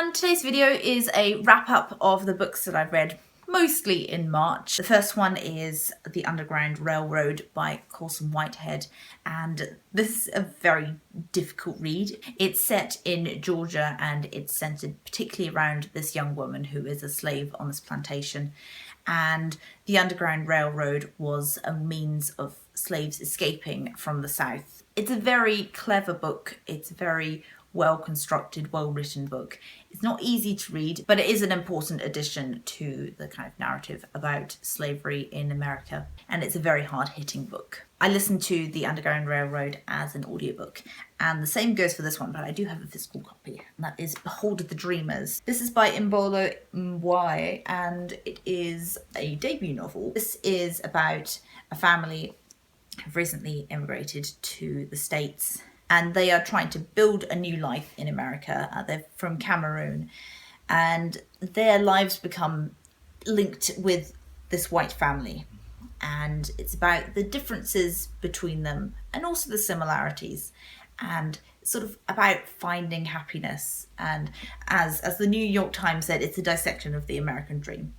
everyone, today's video is a wrap up of the books that I've read mostly in March. The first one is The Underground Railroad by Colson Whitehead, and this is a very difficult read. It's set in Georgia and it's centered particularly around this young woman who is a slave on this plantation, and the Underground Railroad was a means of slaves escaping from the South. It's a very clever book. It's a very well-constructed, well-written book. It's not easy to read, but it is an important addition to the kind of narrative about slavery in America, and it's a very hard-hitting book. I listened to The Underground Railroad as an audiobook, and the same goes for this one, but I do have a physical copy, and that is Behold the Dreamers. This is by Mbolo Mwaye, and it is a debut novel. This is about a family who've recently immigrated to the States, and they are trying to build a new life in America. They're from Cameroon, and their lives become linked with this white family. And it's about the differences between them and also the similarities, and sort of about finding happiness. And as the New York Times said, it's a dissection of the American dream.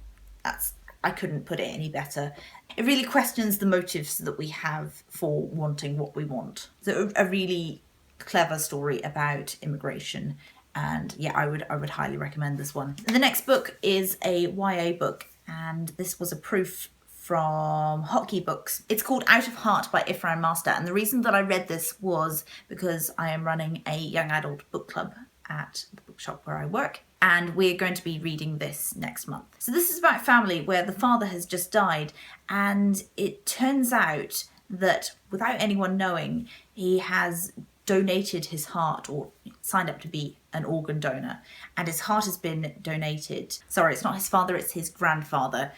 I couldn't put it any better. It really questions the motives that we have for wanting what we want. So a really clever story about immigration, and yeah, I would highly recommend this one. The next book is a YA book, and this was a proof from Hotkey Books. It's called Out of Heart by Ifran Master, and the reason that I read this was because I am running a young adult book club at the bookshop where I work, and we're going to be reading this next month. So this is about family where the father has just died, and it turns out that without anyone knowing, he has donated his heart, or signed up to be an organ donor, and his heart has been donated. Sorry, it's not his father, it's his grandfather.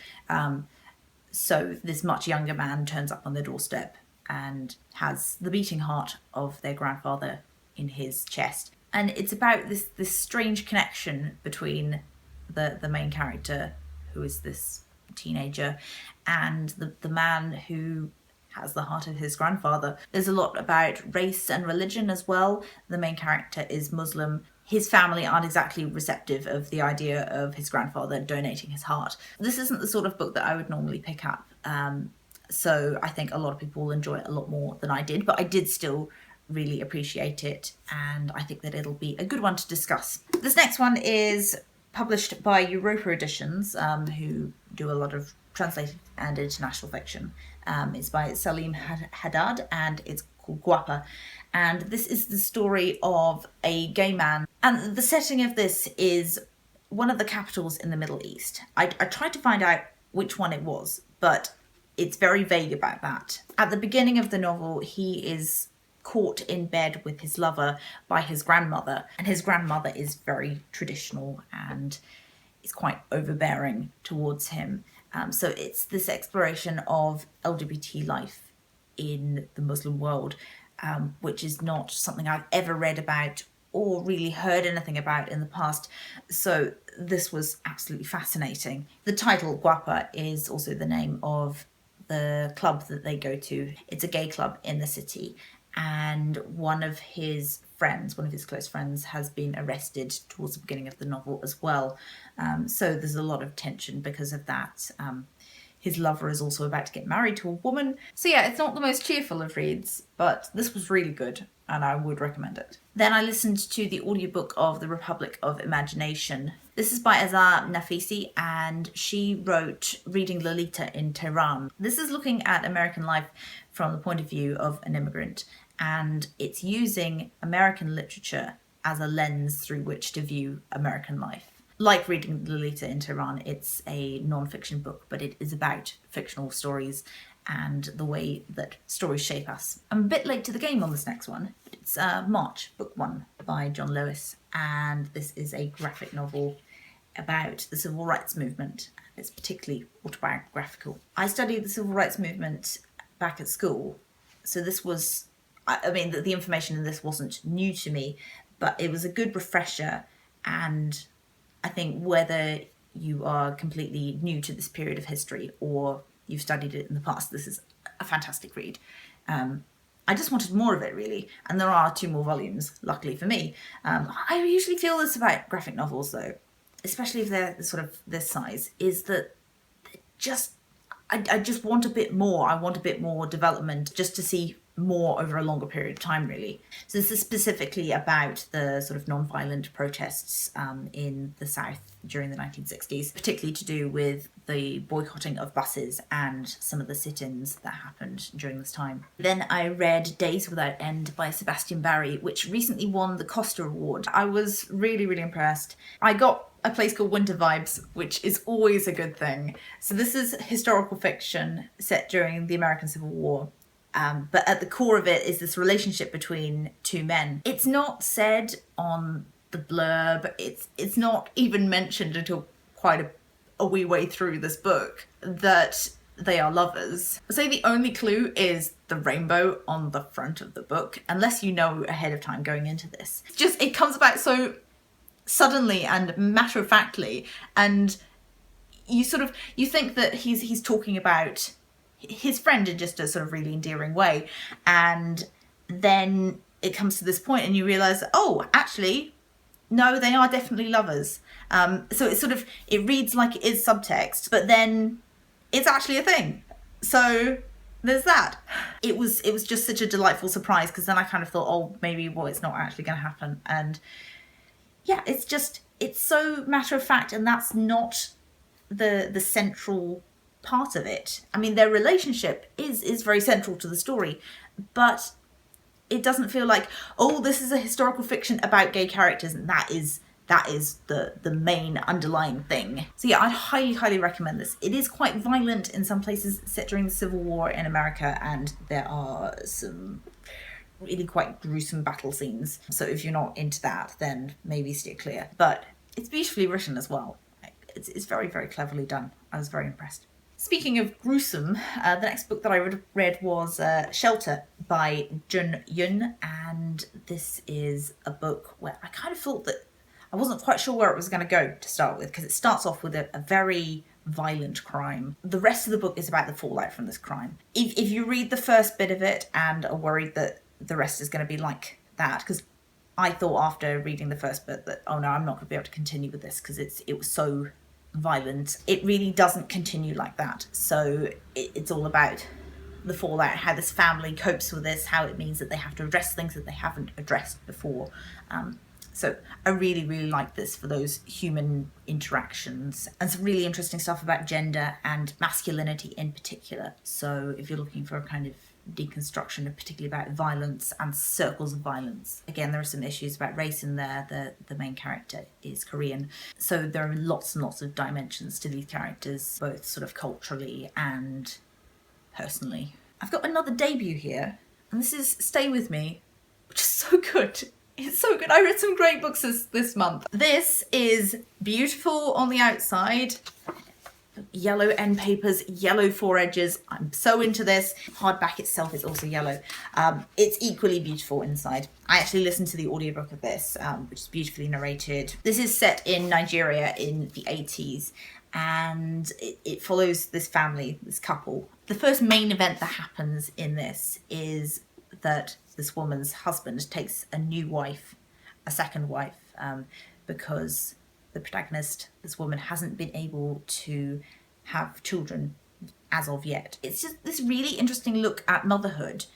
So this much younger man turns up on the doorstep and has the beating heart of their grandfather in his chest. And it's about this strange connection between the main character, who is this teenager, and the man who has the heart of his grandfather. There's a lot about race and religion as well. The main character is Muslim. His family aren't exactly receptive of the idea of his grandfather donating his heart. This isn't the sort of book that I would normally pick up. So I think a lot of people will enjoy it a lot more than I did, but I did still really appreciate it, and I think that it'll be a good one to discuss. This next one is published by Europa Editions, who do a lot of translated and international fiction. It's by Salim Haddad, and it's called Guapa. And this is the story of a gay man. And the setting of this is one of the capitals in the Middle East. I tried to find out which one it was, but it's very vague about that. At the beginning of the novel, he is caught in bed with his lover by his grandmother, and his grandmother is very traditional and is quite overbearing towards him. So it's this exploration of LGBT life in the Muslim world, which is not something I've ever read about or really heard anything about in the past. So this was absolutely fascinating. The title, Guapa, is also the name of the club that they go to. It's a gay club in the city, and one of his close friends, has been arrested towards the beginning of the novel as well. So there's a lot of tension because of that. His lover is also about to get married to a woman. So yeah, it's not the most cheerful of reads, but this was really good and I would recommend it. Then I listened to the audiobook of The Republic of Imagination. This is by Azar Nafisi, and she wrote Reading Lolita in Tehran. This is looking at American life from the point of view of an immigrant, and it's using American literature as a lens through which to view American life. Like Reading Lolita in Tehran, it's a non-fiction book, but it is about fictional stories and the way that stories shape us. I'm a bit late to the game on this next one. It's March, book 1 by John Lewis, and this is a graphic novel about the civil rights movement. It's particularly autobiographical. I studied the civil rights movement back at school, so this was, I mean, the information in this wasn't new to me, but it was a good refresher. And I think whether you are completely new to this period of history or you've studied it in the past, this is a fantastic read. I just wanted more of it, really. And there are 2 more volumes, luckily for me. I usually feel this about graphic novels, though, especially if they're sort of this size, is that just I just want a bit more. I want a bit more development just to see more over a longer period of time, really. So this is specifically about the sort of non-violent protests in the South during the 1960s, particularly to do with the boycotting of buses and some of the sit-ins that happened during this time. Then I read Days Without End by Sebastian Barry, which recently won the Costa Award. I was really, really impressed. I got a place called Winter Vibes, which is always a good thing. So this is historical fiction set during the American Civil War. But at the core of it is this relationship between 2 men. It's not said on the blurb. It's not even mentioned until quite a wee way through this book that they are lovers. I'd say the only clue is the rainbow on the front of the book, unless you know ahead of time going into this. It comes about so suddenly and matter-of-factly, and you think that he's talking about his friend in just a sort of really endearing way, and then it comes to this point and you realise, oh, actually, no, they are definitely lovers. So it reads like it is subtext, but then it's actually a thing. So there's that. It was just such a delightful surprise, because then I kind of thought, oh, maybe it's not actually going to happen. And yeah, it's so matter of fact, and that's not the central part of it. I mean, their relationship is very central to the story, but it doesn't feel like, oh, this is a historical fiction about gay characters, and that is the main underlying thing. So yeah, I'd highly recommend this. It is quite violent in some places, set during the Civil War in America, and there are some really quite gruesome battle scenes. So if you're not into that, then maybe steer clear. But it's beautifully written as well. It's very, very cleverly done. I was very impressed. Speaking of gruesome, the next book that I read was Shelter by Dunn, and this is a book where I kind of thought that I wasn't quite sure where it was going to go to start with, because it starts off with a very violent crime. The rest of the book is about the fallout from this crime. If you read the first bit of it and are worried that the rest is going to be like that, because I thought after reading the first bit that, oh no, I'm not going to be able to continue with this because it was so violent. It really doesn't continue like that. So it's all about the fallout, how this family copes with this, how it means that they have to address things that they haven't addressed before. So I really, really like this for those human interactions, and some really interesting stuff about gender and masculinity in particular. So if you're looking for a kind of deconstruction, particularly about violence and circles of violence. Again, there are some issues about race in there. The main character is Korean. So there are lots and lots of dimensions to these characters, both sort of culturally and personally. I've got another debut here, and this is Stay With Me, which is so good. It's so good. I read some great books this month. This is beautiful on the outside. Yellow end papers, yellow foredges. I'm so into this. Hardback itself is also yellow. It's equally beautiful inside. I actually listened to the audiobook of this, which is beautifully narrated. This is set in Nigeria in the 80s, and it follows this family, this couple. The first main event that happens in this is that this woman's husband takes a new wife, a second wife, because the protagonist, this woman, hasn't been able to have children as of yet. It's just this really interesting look at motherhood.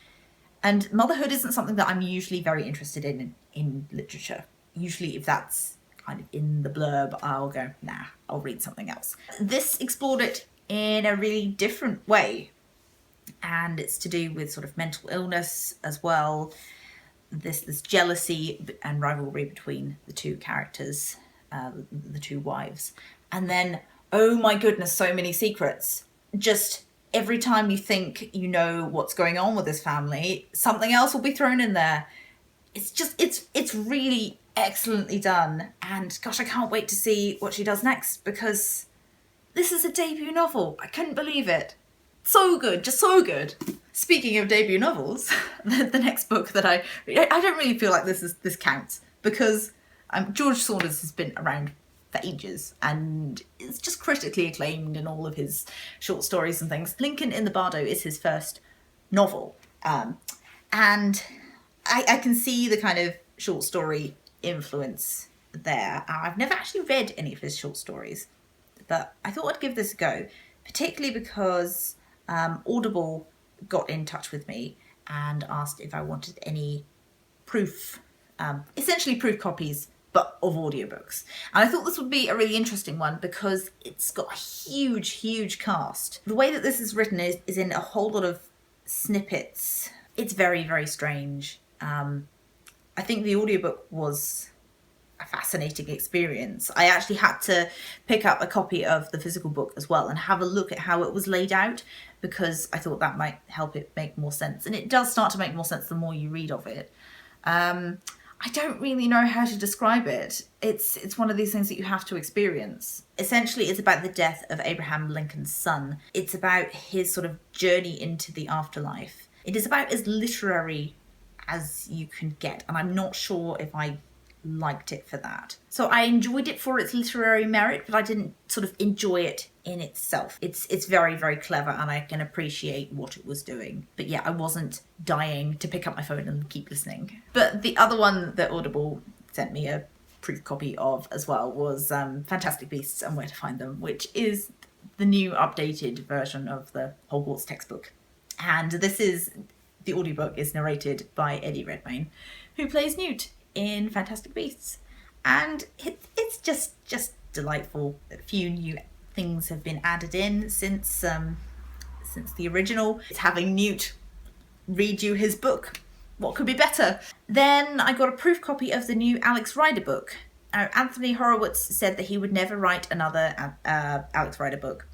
And motherhood isn't something that I'm usually very interested in literature. Usually if that's kind of in the blurb, I'll go, nah, I'll read something else. This explored it in a really different way. And it's to do with sort of mental illness as well. This jealousy and rivalry between the two characters, the two wives. And then, oh my goodness, so many secrets. Just every time you think you know what's going on with this family, something else will be thrown in there. It's really excellently done. And gosh, I can't wait to see what she does next, because this is a debut novel. I couldn't believe it. So good, just so good. Speaking of debut novels, the next book that I don't really feel like this counts, because George Saunders has been around for ages and it's just critically acclaimed in all of his short stories and things. Lincoln in the Bardo is his first novel, And I can see the kind of short story influence there. I've never actually read any of his short stories, but I thought I'd give this a go, particularly because Audible got in touch with me and asked if I wanted any proof, essentially proof copies, but of audiobooks. And I thought this would be a really interesting one because it's got a huge, huge cast. The way that this is written is in a whole lot of snippets. It's very, very strange. I think the audiobook was a fascinating experience. I actually had to pick up a copy of the physical book as well and have a look at how it was laid out, because I thought that might help it make more sense. And it does start to make more sense the more you read of it. I don't really know how to describe it. It's one of these things that you have to experience. Essentially, it's about the death of Abraham Lincoln's son. It's about his sort of journey into the afterlife. It is about as literary as you can get, and I'm not sure if I liked it for that. So I enjoyed it for its literary merit, but I didn't sort of enjoy it in itself. It's very, very clever, and I can appreciate what it was doing. But yeah, I wasn't dying to pick up my phone and keep listening. But the other one that Audible sent me a proof copy of as well was Fantastic Beasts and Where to Find Them, which is the new updated version of the Hogwarts textbook. And the audiobook is narrated by Eddie Redmayne, who plays Newt in Fantastic Beasts, and it's just delightful. A few new things have been added in since the original. It's having Newt read you his book. What could be better? Then I got a proof copy of the new Alex Rider book. Anthony Horowitz said that he would never write another Alex Rider book,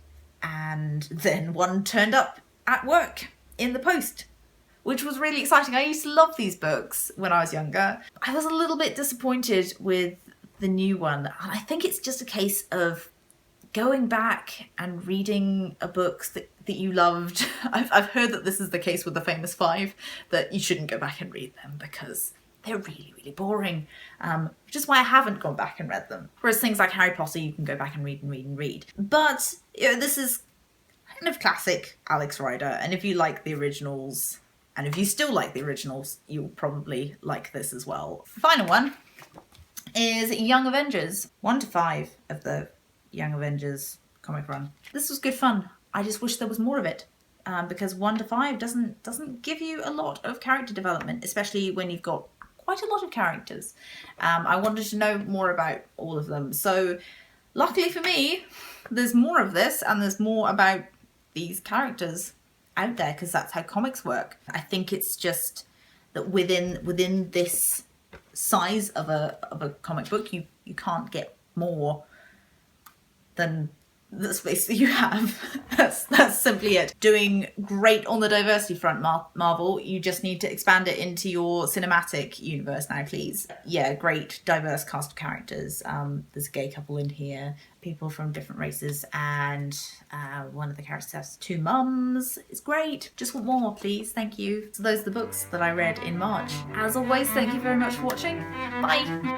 and then one turned up at work in the post, which was really exciting. I used to love these books when I was younger. I was a little bit disappointed with the new one. And I think it's just a case of going back and reading a book that you loved. I've heard that this is the case with the famous five, that you shouldn't go back and read them because they're really, really boring. Which is why I haven't gone back and read them. Whereas things like Harry Potter, you can go back and read and read and read. But this is kind of classic Alex Rider. And if you like the originals, and if you still like the originals, you'll probably like this as well. The final one is Young Avengers, 1 to 5 of the Young Avengers comic run. This was good fun. I just wish there was more of it, because 1 to 5 doesn't give you a lot of character development, especially when you've got quite a lot of characters. I wanted to know more about all of them. So luckily for me, there's more of this, and there's more about these characters out there, because that's how comics work. I think it's just that within this size of a comic book, you can't get more than the space that you have. That's simply it. Doing great on the diversity front, Marvel. You just need to expand it into your cinematic universe now, please. Yeah, great diverse cast of characters. There's a gay couple in here, people from different races, and one of the characters has 2 mums. It's great. Just want more, please. Thank you. So those are the books that I read in March. As always, thank you very much for watching. Bye.